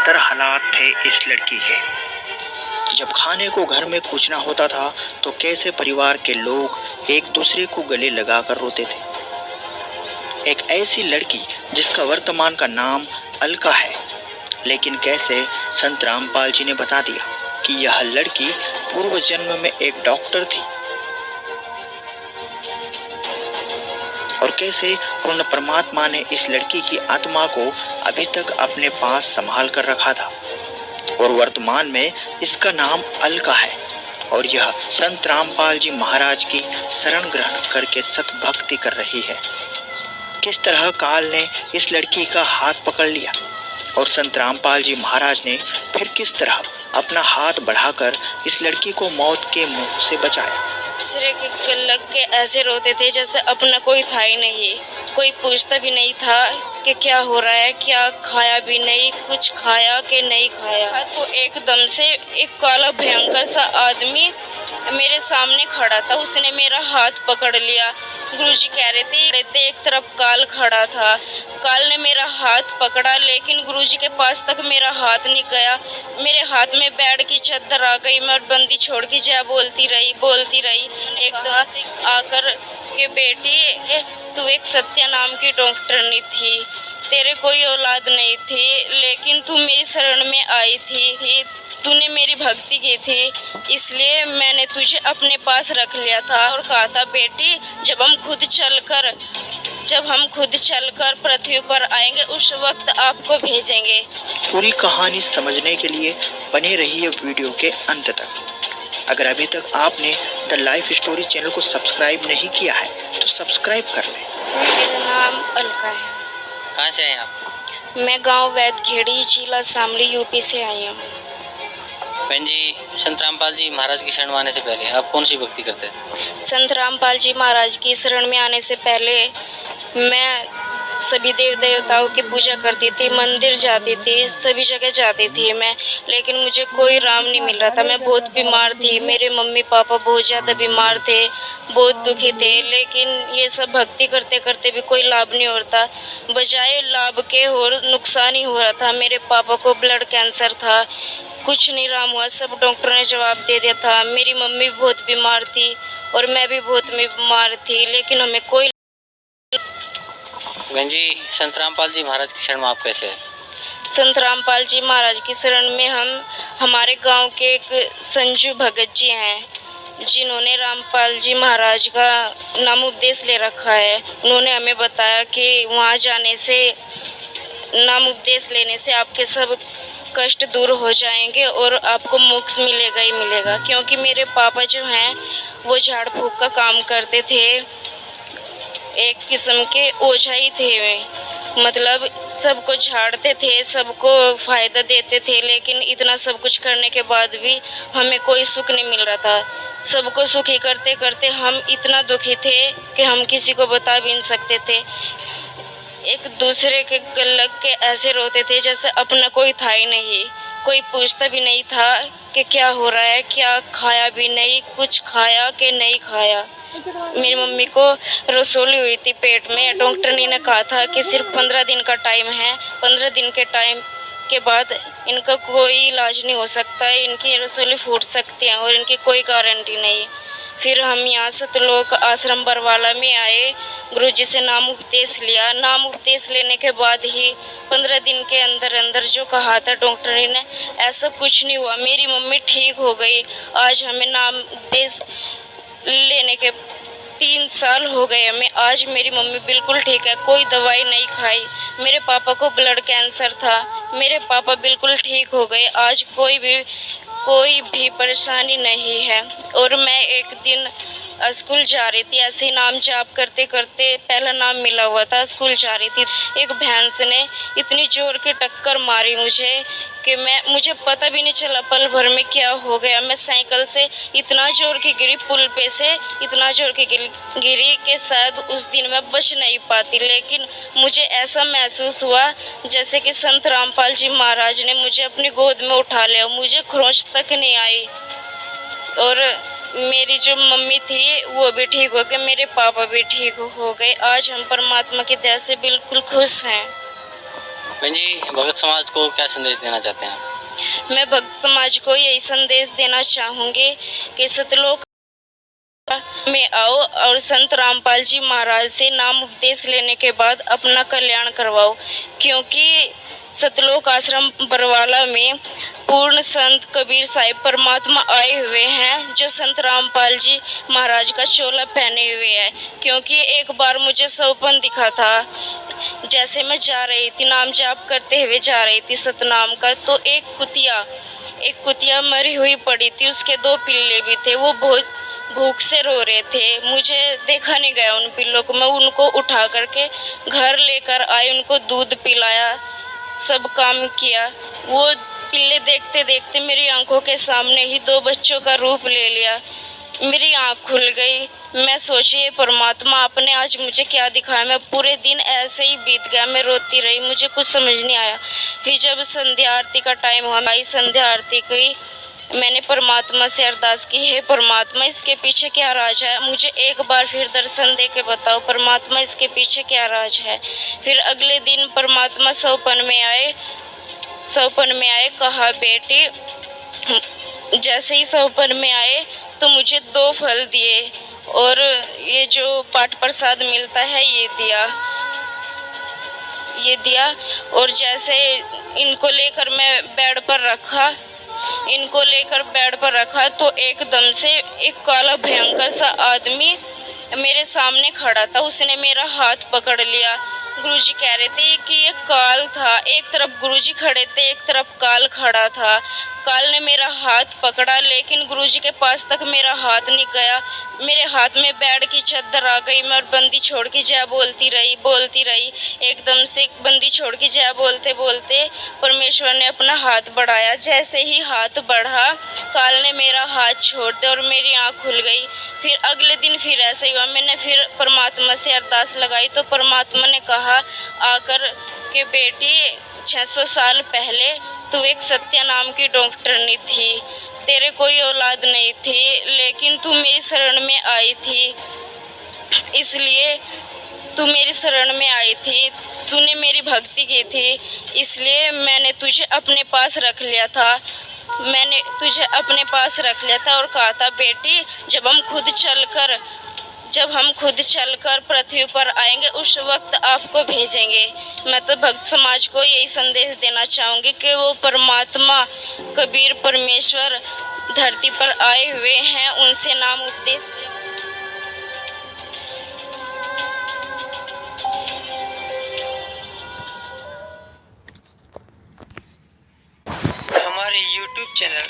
बदतर हालात थे इस लड़की के। जब खाने को घर में कुछ ना होता था तो कैसे परिवार के लोग एक दूसरे को गले लगाकर रोते थे। एक ऐसी लड़की जिसका वर्तमान का नाम अलका है, लेकिन कैसे संत रामपाल जी ने बता दिया कि यह लड़की पूर्व जन्म में एक डॉक्टर थी, और कैसे पूर्ण परमात्मा ने इस लड़की की आत्मा को अभी तक अपने पास संभाल कर रखा था, और वर्तमान में इसका नाम अलका है, और यह संत रामपाल जी महाराज की शरण ग्रहण करके सत भक्ति कर रही है। किस तरह काल ने इस लड़की का हाथ पकड़ लिया और संत रामपाल जी महाराज ने फिर किस तरह अपना हाथ बढ़ाकर इस लड़की को मौत के मुंह से बचाया। दूसरे के लग के ऐसे रोते थे जैसे अपना कोई था ही नहीं, कोई पूछता भी नहीं था कि क्या हो रहा है, क्या खाया भी नहीं, कुछ खाया कि नहीं खाया। तो एकदम से एक काला भयंकर सा आदमी मेरे सामने खड़ा था, उसने मेरा हाथ पकड़ लिया। गुरुजी कह रहे थे एक तरफ काल खड़ा था, काल ने मेरा हाथ पकड़ा, लेकिन गुरुजी के पास तक मेरा हाथ नहीं गया। मेरे हाथ में बेड की चादर आ गई, मैं बंदी छोड़ के जा बोलती रही। एकदम से आकर के बेटी तू एक सत्या नाम की डॉक्टरनी थी, तेरे कोई औलाद नहीं थी, लेकिन तू मेरी शरण में आई थी, तूने मेरी भक्ति की थी, इसलिए मैंने तुझे अपने पास रख लिया था और कहा था बेटी जब हम खुद चलकर पृथ्वी पर आएंगे उस वक्त आपको भेजेंगे। पूरी कहानी समझने के लिए बने रहिए वीडियो के अंत तक। अगर अभी तक आपने द लाइफ स्टोरी चैनल को सब्सक्राइब नहीं किया है तो सब्सक्राइब कर लें। मेरा नाम अलका है। कहाँ से हैं आप? मैं गांव वैदखेड़ी, जिला शामली, यूपी से आई हूँ। बहन जी, संत रामपाल जी महाराज की शरण में आने से पहले आप कौन सी भक्ति करते थे? संत रामपाल जी महाराज की शरण में आने से पहले मैं सभी देव देवताओं की पूजा करती थी, मंदिर जाती थी, सभी जगह जाती थी मैं, लेकिन मुझे कोई राम नहीं मिल रहा था। मैं बहुत बीमार थी, मेरे मम्मी पापा बहुत ज़्यादा बीमार थे, बहुत दुखी थे, लेकिन ये सब भक्ति करते करते भी कोई लाभ नहीं होता, बजाय लाभ के और नुकसान ही हो रहा था। मेरे पापा को ब्लड कैंसर था, कुछ नहीं राम हुआ, सब डॉक्टर ने जवाब दे दिया था। मेरी मम्मी भी बहुत बीमार थी और मैं भी बहुत बीमार थी, लेकिन हमें कोई। बहन जी, संत रामपाल जी महाराज की शरण में आप कैसे हैं? संत रामपाल जी महाराज की शरण में हमारे गांव के एक संजू भगत जी हैं, जिन्होंने रामपाल जी महाराज का नाम उपदेश ले रखा है। उन्होंने हमें बताया कि वहां जाने से, नाम उपदेश लेने से आपके सब कष्ट दूर हो जाएंगे और आपको मोक्ष मिलेगा ही मिलेगा। क्योंकि मेरे पापा जो हैं वो झाड़ फूक का काम करते थे, एक किस्म के ओझा ही थे वे, मतलब सबको झाड़ते थे, सबको फायदा देते थे, लेकिन इतना सब कुछ करने के बाद भी हमें कोई सुख नहीं मिल रहा था। सबको सुखी करते करते हम इतना दुखी थे कि हम किसी को बता भी नहीं सकते थे। एक दूसरे के लग के ऐसे रोते थे जैसे अपना कोई था ही नहीं, कोई पूछता भी नहीं था कि क्या हो रहा है, क्या खाया भी नहीं, कुछ खाया कि नहीं खाया। मेरी मम्मी को रसोली हुई थी पेट में, डॉक्टर ने कहा था कि सिर्फ 15 दिन का टाइम है, 15 दिन के टाइम के बाद इनका कोई इलाज नहीं हो सकता है, इनकी रसोली फूट सकती है और इनकी कोई गारंटी नहीं। फिर हम यहाँ सतलोक आश्रम बरवाला में आए, गुरुजी से नाम उपदेश लिया। नाम उपदेश लेने के बाद ही 15 दिन के अंदर अंदर जो कहा था डॉक्टर ने, ऐसा कुछ नहीं हुआ, मेरी मम्मी ठीक हो गई। आज हमें नाम उपदेश लेने के 3 साल हो गए हमें, आज मेरी मम्मी बिल्कुल ठीक है, कोई दवाई नहीं खाई। मेरे पापा को ब्लड कैंसर था, मेरे पापा बिल्कुल ठीक हो गए, आज कोई भी परेशानी नहीं है। और मैं एक दिन स्कूल जा रही थी, ऐसे ही नाम जाप करते करते, पहला नाम मिला हुआ था, स्कूल जा रही थी, एक भैंस ने इतनी जोर की टक्कर मारी मुझे कि मुझे पता भी नहीं चला पल भर में क्या हो गया। मैं साइकिल से इतना जोर की गिरी, पुल पे से इतना जोर की गिरी कि शायद उस दिन मैं बच नहीं पाती, लेकिन मुझे ऐसा महसूस हुआ जैसे कि संत रामपाल जी महाराज ने मुझे अपनी गोद में उठा लिया, मुझे खरोंच तक नहीं आई। और मेरी जो मम्मी थी वो भी ठीक हो गई, मेरे पापा भी ठीक हो गए। आज हम परमात्मा की दया से बिल्कुल खुश हैं। बहन जी, भगत समाज को क्या संदेश देना चाहते हैं आप? मैं भक्त समाज को यही संदेश देना चाहूँगी कि सतलोक में आओ और संत रामपाल जी महाराज से नाम उपदेश लेने के बाद अपना कल्याण करवाओ, क्योंकि सतलोक आश्रम बरवाला में पूर्ण संत कबीर साहिब परमात्मा आए हुए हैं, जो संत रामपाल जी महाराज का चोला पहने हुए हैं। क्योंकि एक बार मुझे सपन दिखा था, जैसे मैं जा रही थी, नाम जाप करते हुए जा रही थी सतनाम का, तो एक कुतिया मरी हुई पड़ी थी, उसके 2 पिल्ले भी थे। वो बहुत भूख से रो रहे थे। मुझे देखा नहीं गया उन पिल्लों को। मैं उनको उठा करके घर लेकर आई, उनको दूध पिलाया, सब काम किया। वो पिल्ले देखते देखते मेरी आंखों के सामने ही 2 बच्चों का रूप ले लिया। मेरी आंख खुल गई। मैं सोची परमात्मा आपने आज मुझे क्या दिखाया। मैं पूरे दिन ऐसे ही बीत गया, मैं रोती रही, मुझे कुछ समझ नहीं आया। फिर जब संध्या आरती का टाइम हुआ, मैं संध्या आरती की, मैंने परमात्मा से अरदास की, हे परमात्मा इसके पीछे क्या राज है, मुझे एक बार फिर दर्शन दे के बताओ परमात्मा इसके पीछे क्या राज है। फिर अगले दिन परमात्मा सपन में आए, कहा बेटी, जैसे ही सपन में आए तो मुझे 2 फल दिए और ये जो पाठ प्रसाद मिलता है ये दिया। और जैसे इनको लेकर मैं बेड पर रखा तो एकदम से एक काला भयंकर सा आदमी मेरे सामने खड़ा था। उसने मेरा हाथ पकड़ लिया। गुरुजी कह रहे थे कि ये काल था। एक तरफ गुरुजी खड़े थे, एक तरफ काल खड़ा था। काल ने मेरा हाथ पकड़ा, लेकिन गुरुजी के पास तक मेरा हाथ नहीं गया। मेरे हाथ में बेड की चादर आ गई। मैं बंदी छोड़ के जय बोलती रही। एकदम से बंदी छोड़ के जय बोलते बोलते परमेश्वर ने अपना हाथ बढ़ाया। जैसे ही हाथ बढ़ा, काल ने मेरा हाथ छोड़ दिया और मेरी आँख खुल गई। फिर अगले दिन फिर ऐसे ही हुआ। मैंने फिर परमात्मा से अरदास लगाई तो परमात्मा ने कहा आकर के बेटी 600 साल पहले तू एक सत्या नाम की डॉक्टरनी थी, तेरे कोई औलाद नहीं थी, लेकिन तू मेरी शरण में आई थी। इसलिए तू मेरी शरण में आई थी, तूने मेरी भक्ति की थी, इसलिए मैंने तुझे अपने पास रख लिया था। और कहा था बेटी जब हम खुद चलकर पृथ्वी पर आएंगे उस वक्त आपको भेजेंगे। मैं तो भक्त समाज को यही संदेश देना चाहूँगी कि वो परमात्मा कबीर परमेश्वर धरती पर आए हुए हैं, उनसे नाम उपदेश लें। हमारे YouTube चैनल